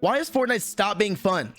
Why has Fortnite stopped being fun?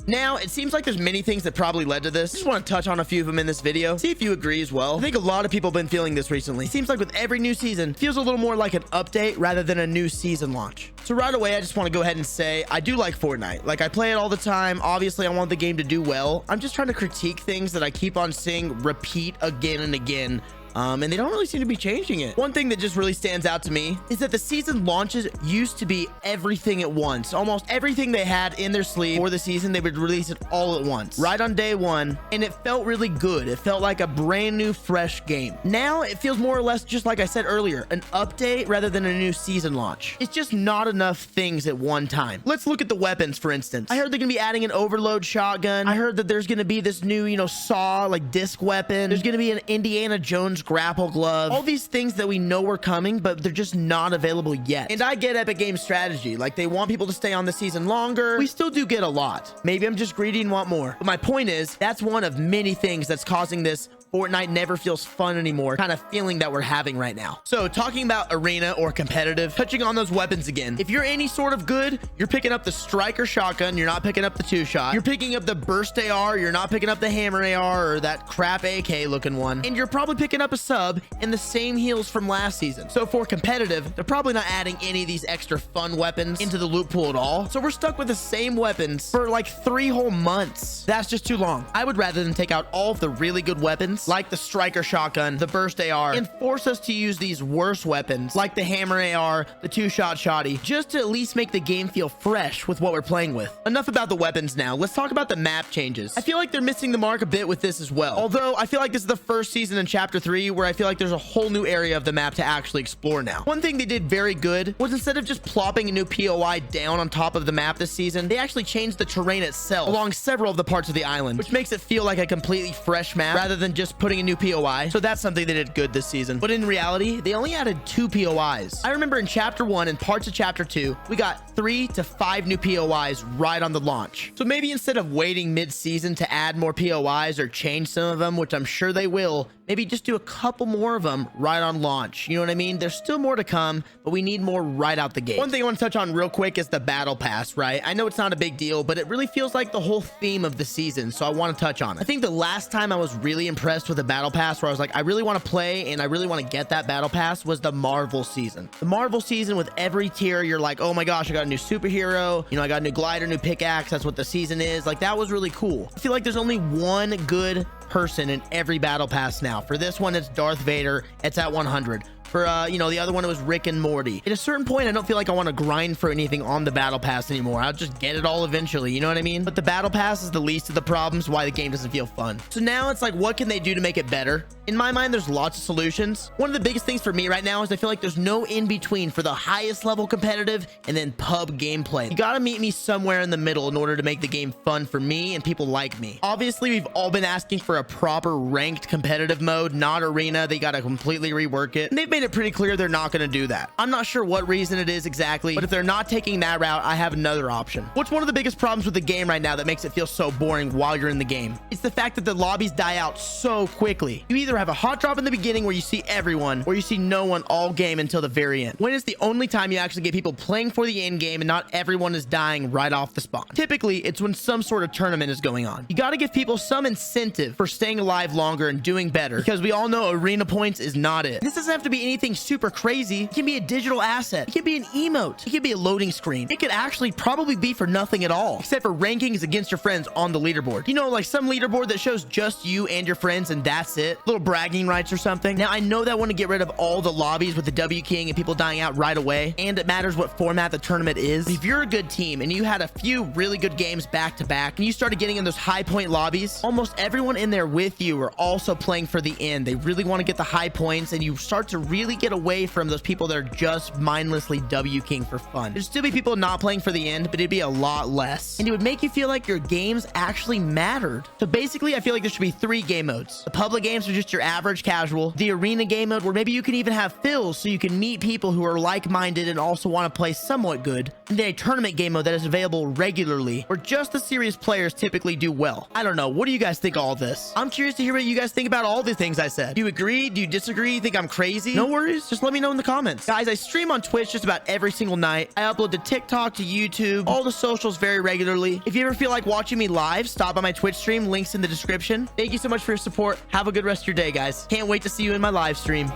Now, it seems like there's many things that probably led to this. I just want to touch on a few of them in this video. See if you agree as well. I think a lot of people have been feeling this recently. It seems like with every new season, it feels a little more like an update rather than a new season launch. So right away, I just want to go ahead and say, I do like Fortnite. Like, I play it all the time. Obviously, I want the game to do well. I'm just trying to critique things that I keep on seeing repeat again and again. And they don't really seem to be changing it. One thing that just really stands out to me is that the season launches used to be everything at once. Almost everything they had in their sleeve for the season, they would release it all at once, right on day one. And it felt really good. It felt like a brand new, fresh game. Now it feels more or less just like I said earlier, an update rather than a new season launch. It's just not enough things at one time. Let's look at the weapons, for instance. I heard they're gonna be adding an overload shotgun. I heard that there's gonna be this new, saw, like disc weapon. There's gonna be an Indiana Jones grapple glove. All these things that we know are coming, but they're just not available yet. And I get Epic Games' strategy. Like, they want people to stay on the season longer. We still do get a lot. Maybe I'm just greedy and want more. But my point is, that's one of many things that's causing this Fortnite never feels fun anymore kind of feeling that we're having right now. So talking about arena or competitive, touching on those weapons again. If you're any sort of good, you're picking up the striker shotgun. You're not picking up the 2-shot. You're picking up the burst AR. You're not picking up the hammer AR or that crap AK looking one. And you're probably picking up a sub and the same heals from last season. So for competitive, they're probably not adding any of these extra fun weapons into the loot pool at all. So we're stuck with the same weapons for like 3 whole months. That's just too long. I would rather than take out all of the really good weapons like the striker shotgun, the burst AR, and force us to use these worse weapons like the hammer AR, the 2-shot shotty, just to at least make the game feel fresh with what we're playing with. Enough about the weapons now. Let's talk about the map changes. I feel like they're missing the mark a bit with this as well. Although I feel like this is the first season in chapter 3 where I feel like there's a whole new area of the map to actually explore now. One thing they did very good was instead of just plopping a new POI down on top of the map this season, they actually changed the terrain itself along several of the parts of the island, which makes it feel like a completely fresh map rather than just putting a new POI. So that's something they did good this season. But in reality, they only added 2 POIs. I remember in chapter 1 and parts of chapter 2, we got 3 to 5 new POIs right on the launch. So maybe instead of waiting mid-season to add more POIs or change some of them, which I'm sure they will, maybe just do a couple more of them right on launch. You know what I mean? There's still more to come, but we need more right out the gate. One thing I want to touch on real quick is the battle pass, right? I know it's not a big deal, but it really feels like the whole theme of the season, so I want to touch on it. I think the last time I was really impressed with a battle pass where I was like, I really want to play and I really want to get that battle pass was the Marvel season. The Marvel season with every tier, you're like, oh my gosh, I got a new superhero. I got a new glider, new pickaxe. That's what the season is. Like, that was really cool. I feel like there's only one good person in every battle pass now. For this one, it's Darth Vader. It's at 100. For, the other one, it was Rick and Morty. At a certain point, I don't feel like I want to grind for anything on the battle pass anymore. I'll just get it all eventually. You know what I mean? But the battle pass is the least of the problems why the game doesn't feel fun. So now it's like, what can they do to make it better? In my mind, there's lots of solutions. One of the biggest things for me right now is I feel like there's no in between for the highest level competitive and then pub gameplay. You gotta meet me somewhere in the middle in order to make the game fun for me and people like me. Obviously, we've all been asking for a proper ranked competitive mode, not arena. They gotta completely rework it. And they've made it pretty clear they're not going to do that. I'm not sure what reason it is exactly, but if they're not taking that route, I have another option. What's one of the biggest problems with the game right now that makes it feel so boring while you're in the game? It's the fact that the lobbies die out so quickly. You either have a hot drop in the beginning where you see everyone, or you see no one all game until the very end. When is the only time you actually get people playing for the end game and not everyone is dying right off the spawn? Typically, it's when some sort of tournament is going on. You got to give people some incentive for staying alive longer and doing better, because we all know arena points is not it. This doesn't have to be anything super crazy. It can be a digital asset. It can be an emote. It can be a loading screen. It could actually probably be for nothing at all, except for rankings against your friends on the leaderboard. Like some leaderboard that shows just you and your friends and that's it. Little bragging rights or something. Now, I know that want to get rid of all the lobbies with the W King and people dying out right away, and it matters what format the tournament is. If you're a good team and you had a few really good games back to back and you started getting in those high point lobbies, almost everyone in there with you are also playing for the end. They really want to get the high points, and you start to really get away from those people that are just mindlessly W King for fun. There'd still be people not playing for the end, but it'd be a lot less. And it would make you feel like your games actually mattered. So basically, I feel like there should be 3 game modes. The public games are just your average casual. The arena game mode, where maybe you can even have fills so you can meet people who are like-minded and also want to play somewhat good. And then a tournament game mode that is available regularly, where just the serious players typically do well. I don't know. What do you guys think of all this? I'm curious to hear what you guys think about all the things I said. Do you agree? Do you disagree? Think I'm crazy? no worries. Just let me know in the comments. Guys, I stream on Twitch just about every single night. I upload to TikTok, to YouTube, all the socials very regularly. If you ever feel like watching me live, stop by my Twitch stream. Links in the description. Thank you so much for your support. Have a good rest of your day, guys. Can't wait to see you in my live stream.